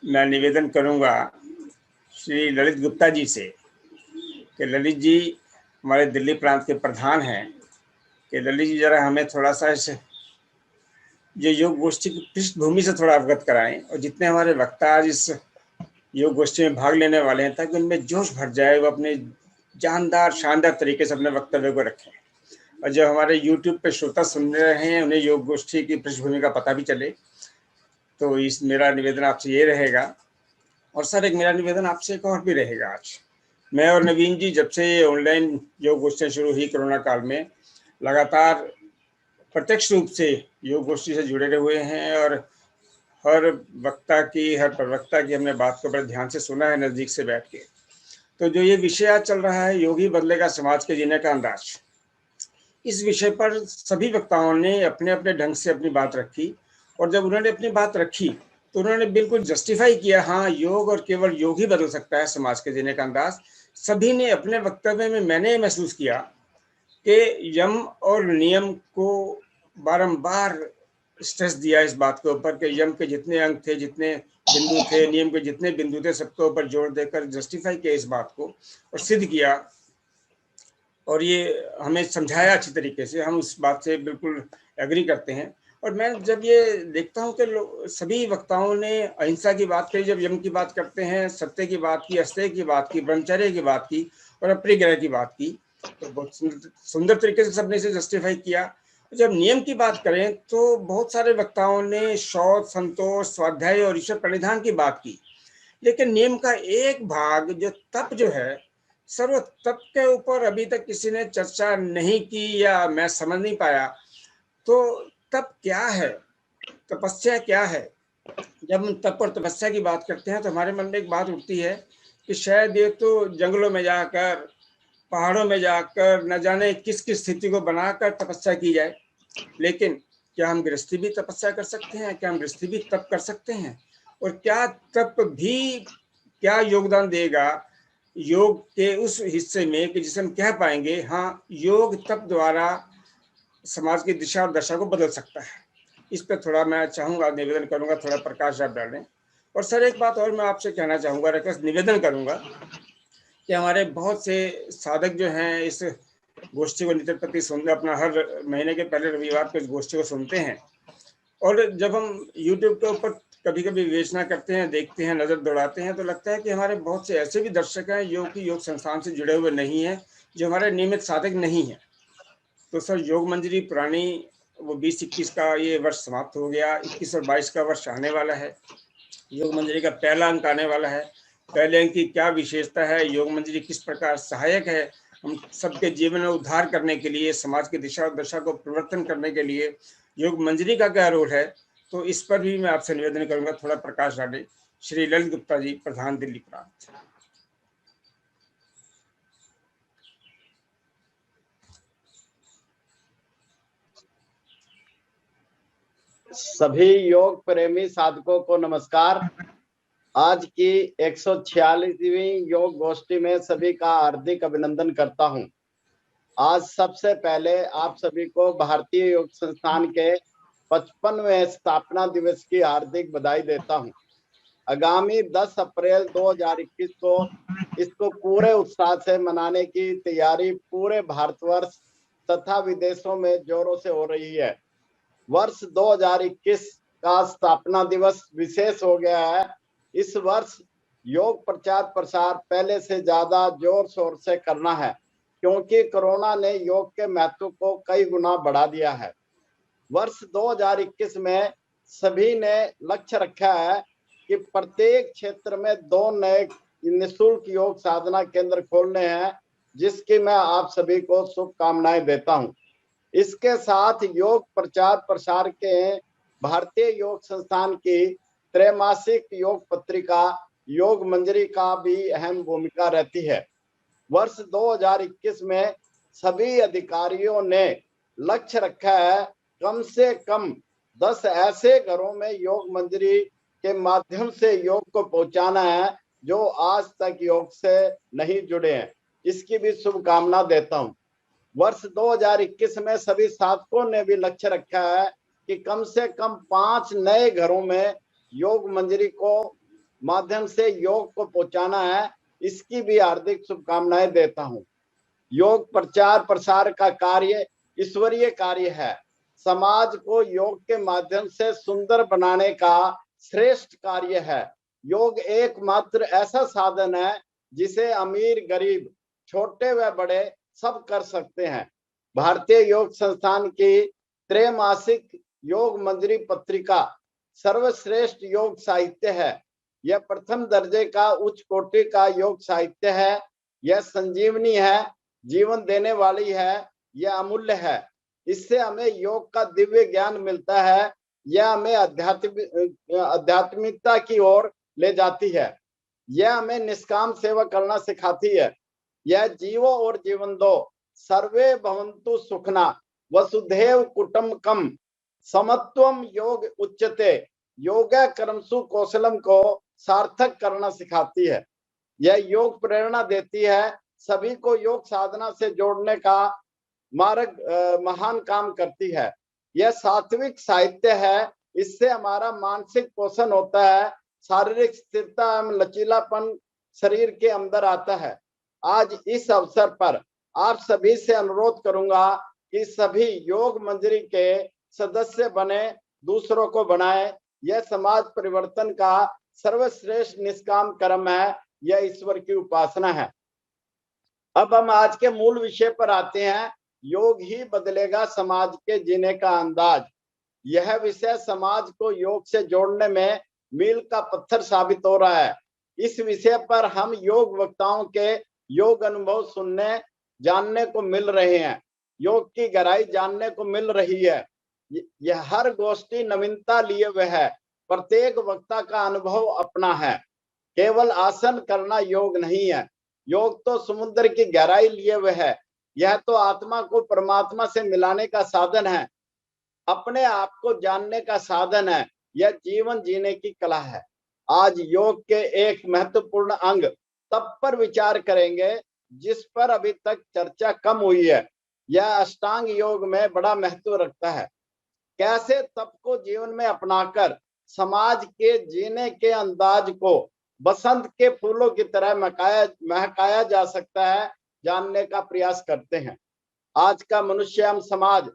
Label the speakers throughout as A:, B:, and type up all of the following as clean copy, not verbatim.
A: मैं निवेदन करूंगा श्री ललित गुप्ता जी से कि ललित जी हमारे दिल्ली प्रांत के प्रधान हैं कि ललित जी जरा हमें थोड़ा सा इस जो योग गोष्ठी की पृष्ठभूमि से थोड़ा अवगत कराएं और जितने हमारे वक्ता आज इस योग गोष्ठी में भाग लेने वाले हैं ताकि उनमें जोश भर जाए, वो अपने जानदार शानदार तरीके से अपने वक्तव्य को रखें और जो हमारे YouTube पे श्रोता सुन रहे हैं उन्हें योग गोष्ठी की पृष्ठभूमि का पता भी चले। तो इस मेरा निवेदन आपसे ये रहेगा। और सर, एक मेरा निवेदन आपसे एक और भी रहेगा। आज मैं और नवीन जी जब से ऑनलाइन योग गोष्ठियाँ शुरू हुई कोरोना काल में, लगातार प्रत्यक्ष रूप से योग गोष्ठी से जुड़े हुए हैं और हर वक्ता की, हर प्रवक्ता की हमने बात को बड़े ध्यान से सुना है नज़दीक से बैठ के। तो जो ये विषय आज चल रहा है, योग ही बदलेगा समाज के जीने का अंदाज, इस विषय पर सभी वक्ताओं ने अपने अपने ढंग से अपनी बात रखी और जब उन्होंने अपनी बात रखी तो उन्होंने बिल्कुल जस्टिफाई किया, हाँ योग और केवल योग ही बदल सकता है समाज के जीने का अंदाज। सभी ने अपने वक्तव्य में, मैंने महसूस किया कि यम और नियम को बारंबार स्ट्रेस दिया इस बात के ऊपर कि यम के जितने अंग थे, जितने बिंदु थे, नियम के जितने बिंदु थे, सबके ऊपर जोर देकर जस्टिफाई किया इस बात को और सिद्ध किया और ये हमें समझाया अच्छी तरीके से। हम उस बात से बिल्कुल एग्री करते हैं। और मैं जब ये देखता हूँ कि सभी वक्ताओं ने अहिंसा की बात करी, जब यम की बात करते हैं, सत्य की बात की, अस्तेय की बात की, ब्रह्मचर्य की बात की और अपरिग्रह की बात की, तो बहुत सुंदर तरीके से सबने इसे जस्टिफाई किया। जब नियम की बात करें तो बहुत सारे वक्ताओं ने शौच, संतोष, स्वाध्याय और ईश्वर प्रणिधान की बात की, लेकिन नियम का एक भाग जो तप जो है, सर्व तप के ऊपर अभी तक किसी ने चर्चा नहीं की या मैं समझ नहीं पाया। तो तप क्या है, तपस्या क्या है? जब हम तप और तपस्या की बात करते हैं तो हमारे मन में एक बात उठती है कि शायद ये तो जंगलों में जाकर, पहाड़ों में जाकर न जाने किस किस स्थिति को बनाकर तपस्या की जाए। लेकिन क्या हम गृहस्थी भी तपस्या कर सकते हैं? क्या हम गृहस्थी भी तप कर सकते हैं? और क्या तप भी क्या योगदान देगा योग के उस हिस्से में कि जिसे हम कह पाएंगे हाँ, योग तप द्वारा समाज की दिशा और दशा को बदल सकता है? इस पर थोड़ा मैं चाहूँगा, निवेदन करूँगा, थोड़ा प्रकाश आप डालें। और सर, एक बात और मैं आपसे कहना चाहूँगा, रिक्वेस्ट निवेदन करूँगा कि हमारे बहुत से साधक जो हैं इस गोष्ठी को नित्य प्रति सुनते, अपना हर महीने के पहले रविवार को इस गोष्ठी को सुनते हैं और जब हम YouTube के ऊपर कभी कभी विवेचना करते हैं, देखते हैं, नज़र दौड़ाते हैं, तो लगता है कि हमारे बहुत से ऐसे भी दर्शक हैं जो कि योग संस्थान से जुड़े हुए नहीं हैं, जो हमारे नियमित साधक नहीं हैं। तो सर, योग मंजरी पुरानी वो 20-21 का ये वर्ष समाप्त हो गया, 21 और 22 का वर्ष आने वाला है। योग मंजरी का पहला अंक आने वाला है। पहले अंक की क्या विशेषता है, योग मंजरी किस प्रकार सहायक है हम सबके जीवन में उद्धार करने के लिए, समाज की दिशा और दशा को परिवर्तन करने के लिए योग मंजरी का क्या रोल है, तो इस पर भी मैं आपसे निवेदन करूंगा थोड़ा प्रकाश डालें। श्री ललित गुप्ता जी, प्रधान, दिल्ली प्रांत।
B: सभी योग प्रेमी साधकों को नमस्कार। आज की 146वीं योग गोष्ठी में सभी का हार्दिक अभिनंदन करता हूं। आज सबसे पहले आप सभी को भारतीय योग संस्थान के 55वें स्थापना दिवस की हार्दिक बधाई देता हूं। आगामी 10 अप्रैल 2021 को इसको पूरे उत्साह से मनाने की तैयारी पूरे भारतवर्ष तथा विदेशों में जोरों से हो रही है। वर्ष 2021 का स्थापना दिवस विशेष हो गया है। इस वर्ष योग प्रचार प्रसार पहले से ज्यादा जोर शोर से करना है, क्योंकि कोरोना ने योग के महत्व को कई गुना बढ़ा दिया है। वर्ष 2021 में सभी ने लक्ष्य रखा है कि प्रत्येक क्षेत्र में 2 नए निःशुल्क योग साधना केंद्र खोलने हैं, जिसकी मैं आप सभी को शुभकामनाएं देता हूं। इसके साथ योग प्रचार प्रसार के भारतीय योग संस्थान की त्रैमासिक योग पत्रिका योग मंजरी का भी अहम भूमिका रहती है। वर्ष 2021 में सभी अधिकारियों ने लक्ष्य रखा है कम से कम 10 ऐसे घरों में योग मंजरी के माध्यम से योग को पहुंचाना है जो आज तक योग से नहीं जुड़े हैं। इसकी भी शुभकामना देता हूं। वर्ष 2021 में सभी साधकों ने भी लक्ष्य रखा है कि कम से कम 5 नए घरों में योग मंजरी को माध्यम से योग को पहुंचाना है, इसकी भी हार्दिक शुभकामनाएं देता हूं। योग प्रचार प्रसार का कार्य ईश्वरीय कार्य है। समाज को योग के माध्यम से सुंदर बनाने का श्रेष्ठ कार्य है। योग एकमात्र ऐसा साधन है जिसे अमीर गरीब छोटे व बड़े सब कर सकते हैं। भारतीय योग संस्थान की त्रैमासिक योग मंजरी पत्रिका सर्वश्रेष्ठ योग साहित्य है। यह प्रथम दर्जे का उच्च कोटि का योग साहित्य है। यह संजीवनी है, जीवन देने वाली है, यह अमूल्य है। इससे हमें योग का दिव्य ज्ञान मिलता है। यह हमें आध्यात्मिकता की ओर ले जाती है। यह हमें निष्काम सेवा करना सिखाती है। यह जीवो और जीवन दो, सर्वे भवन्तु सुखना, वसुधैव कुटुम्बकम, समत्वम योग उच्यते, योगा कर्मसु कौशलम को सार्थक करना सिखाती है। यह योग प्रेरणा देती है, सभी को योग साधना से जोड़ने का मार्ग महान काम करती है। यह सात्विक साहित्य है, इससे हमारा मानसिक पोषण होता है, शारीरिक स्थिरता एवं लचीलापन शरीर के अंदर आता है। आज इस अवसर पर आप सभी से अनुरोध करूंगा कि सभी योग मंजरी के सदस्य बने, दूसरों को बनाए। यह समाज परिवर्तन का सर्वश्रेष्ठ निष्काम कर्म है, यह ईश्वर की उपासना है। अब हम आज के मूल विषय पर आते हैं। योग ही बदलेगा समाज के जीने का अंदाज। यह विषय समाज को योग से जोड़ने में मील का पत्थर साबित हो रहा है। इस विषय पर हम योग वक्ताओं के योग अनुभव सुनने जानने को मिल रहे हैं। योग की गहराई जानने को मिल रही है। यह हर गोष्ठी नवीनता लिए हुए है। प्रत्येक वक्ता का अनुभव अपना है। केवल आसन करना योग नहीं है। योग तो समुद्र की गहराई लिए हुए है। यह तो आत्मा को परमात्मा से मिलाने का साधन है, अपने आप को जानने का साधन है। यह जीवन जीने की कला है। आज योग के एक महत्वपूर्ण अंग तप पर विचार करेंगे, जिस पर अभी तक चर्चा कम हुई है। यह अष्टांग योग में बड़ा महत्व रखता है। कैसे तप को जीवन में अपनाकर समाज के जीने के अंदाज को बसंत के फूलों की तरह महकाया जा सकता है, जानने का प्रयास करते हैं। आज का मनुष्य एवं समाज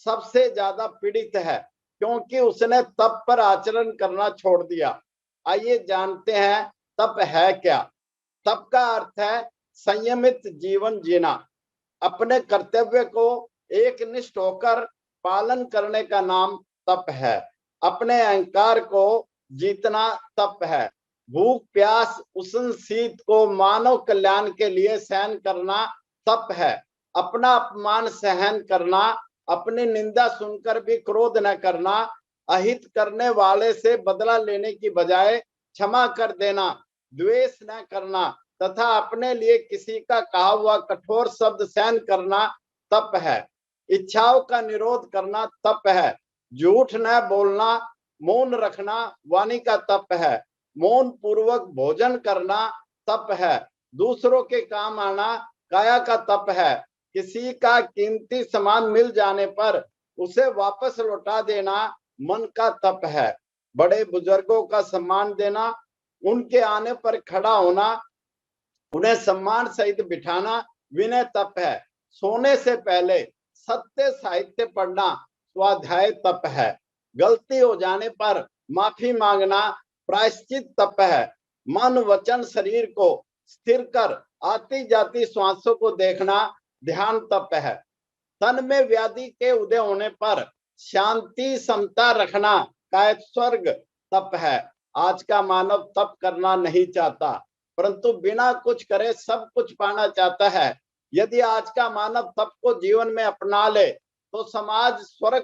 B: सबसे ज्यादा पीड़ित है, क्योंकि उसने तप पर आचरण करना छोड़ दिया। आइए जानते हैं तप है क्या। तप का अर्थ है संयमित जीवन जीना। अपने कर्तव्य को एकनिष्ठ होकर पालन करने का नाम तप है। अपने अहंकार को जीतना तप है। भूख प्यास उष्ण शीत को मानव कल्याण के लिए सहन करना तप है। अपना अपमान सहन करना, अपनी निंदा सुनकर भी क्रोध न करना, अहित करने वाले से बदला लेने की बजाय क्षमा कर देना, द्वेष न करना तथा अपने लिए किसी का कहा हुआ कठोर शब्द सहन करना तप है। इच्छाओं का निरोध करना तप है। झूठ न बोलना, मौन रखना वाणी का तप है। मौन पूर्वक भोजन करना तप है। दूसरों के काम आना काया का तप है। किसी का कीमती सामान मिल जाने पर उसे वापस लौटा देना मन का तप है। बड़े बुजुर्गों का सम्मान देना, उनके आने पर खड़ा होना, उन्हें सम्मान सहित बिठाना विनय तप है। सोने से पहले सत्य साहित्य पढ़ना स्वाध्याय तप है। गलती हो जाने पर माफी मांगना प्रायश्चित तप है। मन वचन शरीर को स्थिर कर आती जाती श्वासों को देखना ध्यान तप है। तन में व्याधि के उदय होने पर शांति समता रखना कायिक स्वर्ग तप है। आज का मानव तप करना नहीं चाहता, परंतु बिना कुछ करे सब कुछ पाना चाहता है। यदि आज का मानव तप को जीवन में अपना ले तो समाज स्वर्ग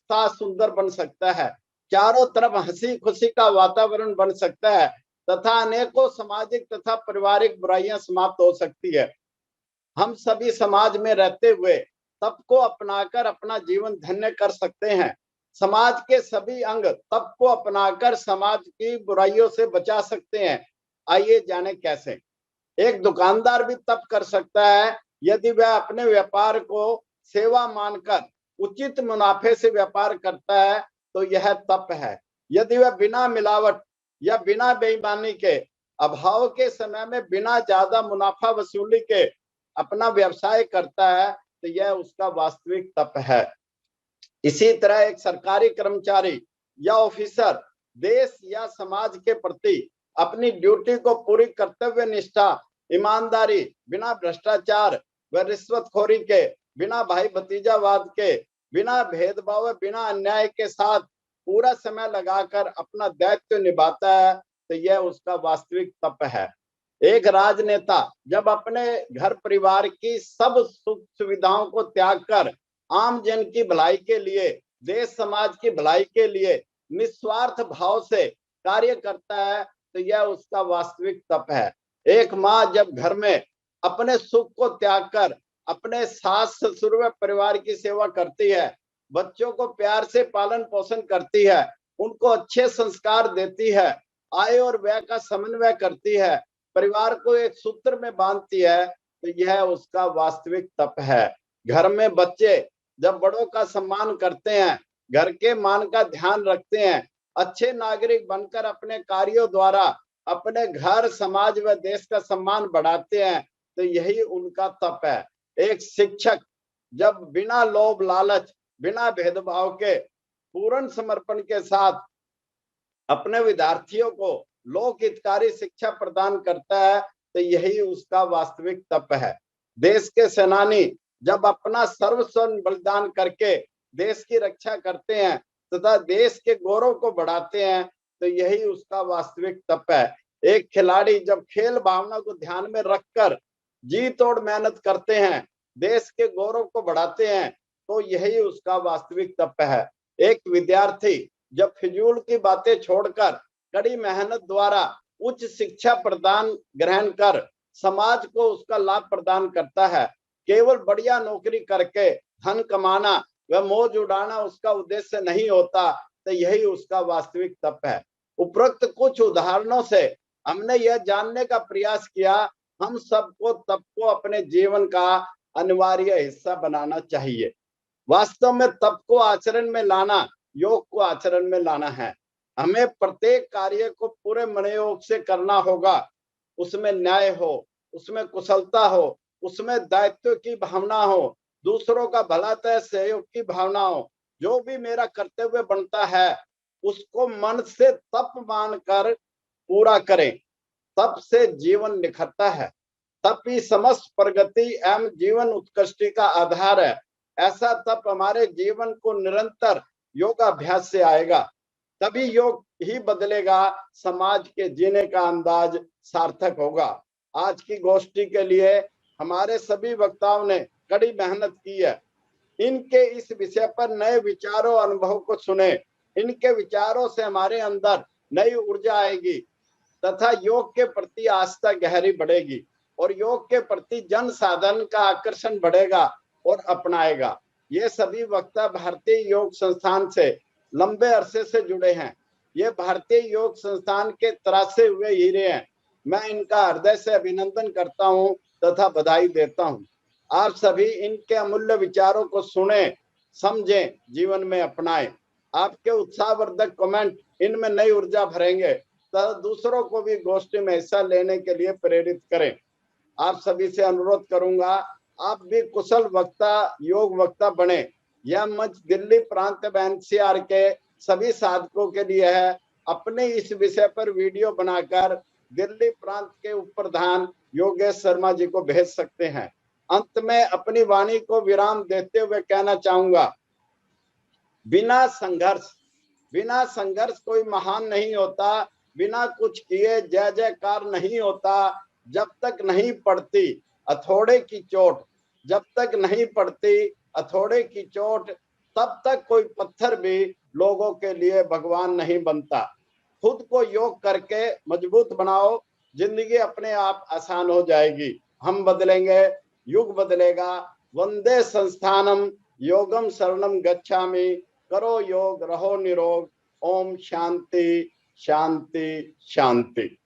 B: सा सुंदर बन सकता है। चारों तरफ हंसी खुशी का वातावरण बन सकता है तथा अनेकों सामाजिक तथा पारिवारिक बुराइयां समाप्त हो सकती है। हम सभी समाज में रहते हुए तप को अपनाकर अपना जीवन धन्य कर सकते हैं। समाज के सभी अंग तप को अपनाकर समाज की बुराइयों से बचा सकते हैं। आइए जाने कैसे। एक दुकानदार भी तप कर सकता है। यदि वह अपने व्यापार को सेवा मानकर उचित मुनाफे से व्यापार करता है तो यह तप है। यदि वह बिना मिलावट या बिना बेईमानी के, अभाव के समय में बिना ज्यादा मुनाफा वसूली के अपना व्यवसाय करता है, तो यह उसका वास्तविक तप है। इसी तरह एक सरकारी कर्मचारी या ऑफिसर देश या समाज के प्रति अपनी ड्यूटी को पूरी कर्तव्य निष्ठा, ईमानदारी, बिना भ्रष्टाचार व रिश्वतखोरी के, बिना भाई भतीजावाद के, बिना भेदभाव, बिना अन्याय के साथ पूरा समय लगाकर अपना दायित्व निभाता है, तो यह उसका वास्तविक तप है। एक राजनेता जब अपने घर परिवार की सब सुख सुविधाओं को त्याग कर आम जन की भलाई के लिए, देश समाज की भलाई के लिए निस्वार्थ भाव से कार्य करता है, तो यह उसका वास्तविक तप है। एक माँ जब घर में अपने सुख को त्याग कर अपने सास ससुर व परिवार की सेवा करती है, बच्चों को प्यार से पालन पोषण करती है, उनको अच्छे संस्कार देती है, आय और व्यय का समन्वय करती है, परिवार को एक सूत्र में बांधती है, तो यह उसका वास्तविक तप है। घर में बच्चे जब बड़ों का सम्मान करते हैं, घर के मान का ध्यान रखते हैं, अच्छे नागरिक बनकर अपने कार्यों द्वारा अपने घर, समाज व देश का सम्मान बढ़ाते हैं, तो यही उनका तप है। एक शिक्षक जब बिना लोभ लालच, बिना भेदभाव के पूर्ण समर्पण के साथ अपने विद्यार्थियों को लोक हितकारी शिक्षा प्रदान करता है, तो यही उसका वास्तविक तप है। देश के सेनानी जब अपना सर्वस्व बलिदान करके देश की रक्षा करते हैं तथा देश के गौरव को बढ़ाते हैं, तो यही उसका वास्तविक तप है। एक खिलाड़ी जब खेल भावना को ध्यान में रखकर जी तोड़ मेहनत करते हैं, देश के गौरव को बढ़ाते हैं, तो यही उसका वास्तविक तप है। एक विद्यार्थी जब फिजूल की बातें छोड़कर कड़ी मेहनत द्वारा उच्च शिक्षा प्रदान ग्रहण कर समाज को उसका लाभ प्रदान करता है, केवल बढ़िया नौकरी करके धन कमाना व मौज उड़ाना उसका उद्देश्य नहीं होता, तो यही उसका वास्तविक तप है। उपरोक्त कुछ उदाहरणों से हमने यह जानने का प्रयास किया, हम सबको तप को अपने जीवन का अनिवार्य हिस्सा बनाना चाहिए। वास्तव में तप को आचरण में लाना योग को आचरण में लाना है। हमें प्रत्येक कार्य को पूरे मनोयोग से करना होगा, उसमें न्याय हो, उसमें कुशलता हो, उसमें दायित्व की भावना हो, दूसरों का भला तय सहयोग की भावना हो। जो भी मेरा कर्तव्य बनता है उसको मन से तप मानकर पूरा करें, तप से जीवन निखरता है। तप ही समस्त प्रगति एवं जीवन उत्कृष्टि का आधार है। ऐसा तप हमारे जीवन को निरंतर योगाभ्यास से आएगा, तभी योग ही बदलेगा, समाज के जीने का अंदाज सार्थक होगा। आज की गोष्ठी के लिए हमारे सभी वक्ताओं ने कड़ी मेहनत की है। इनके इस विषय पर नए विचारों अनुभव को सुने, इनके विचारों से हमारे अंदर नई ऊर्जा आएगी तथा योग के प्रति आस्था गहरी बढ़ेगी और योग के प्रति जन साधन का आकर्षण बढ़ेगा और अपनाएगा। ये सभी वक्ता भारतीय योग संस्थान से लंबे अरसे से जुड़े हैं। ये भारतीय योग संस्थान के तरासे हुए हीरे हैं। मैं इनका हृदय से अभिनंदन करता हूं तथा बधाई देता हूं। आप सभी इनके अमूल्य विचारों को सुने, समझें, जीवन में अपनाएं। आपके उत्साहवर्धक कमेंट इनमें नई ऊर्जा भरेंगे तथा दूसरों को भी गोष्ठी में हिस्सा लेने के लिए प्रेरित करें। आप सभी से अनुरोध करूंगा, आप भी कुशल वक्ता, योग वक्ता बने। यह मंच दिल्ली प्रांत व एनसीआर के सभी साधकों के लिए है। अपने इस विषय पर वीडियो बनाकर दिल्ली प्रांत के उप प्रधान योगेश शर्मा जी को भेज सकते हैं। अंत में अपनी वाणी को विराम देते हुए कहना चाहूंगा, बिना संघर्ष कोई महान नहीं होता, बिना कुछ किए जय जयकार नहीं होता। जब तक नहीं पड़ती हथौड़े की चोट, जब तक नहीं पड़ती हथौड़े की चोट, तब तक कोई पत्थर भी लोगों के लिए भगवान नहीं बनता। खुद को योग करके मजबूत बनाओ, जिंदगी अपने आप आसान हो जाएगी। हम बदलेंगे, युग बदलेगा। वंदे संस्थानम योगम शरणम गच्छामि। करो योग, रहो निरोग। ओम शांति शांति शांति।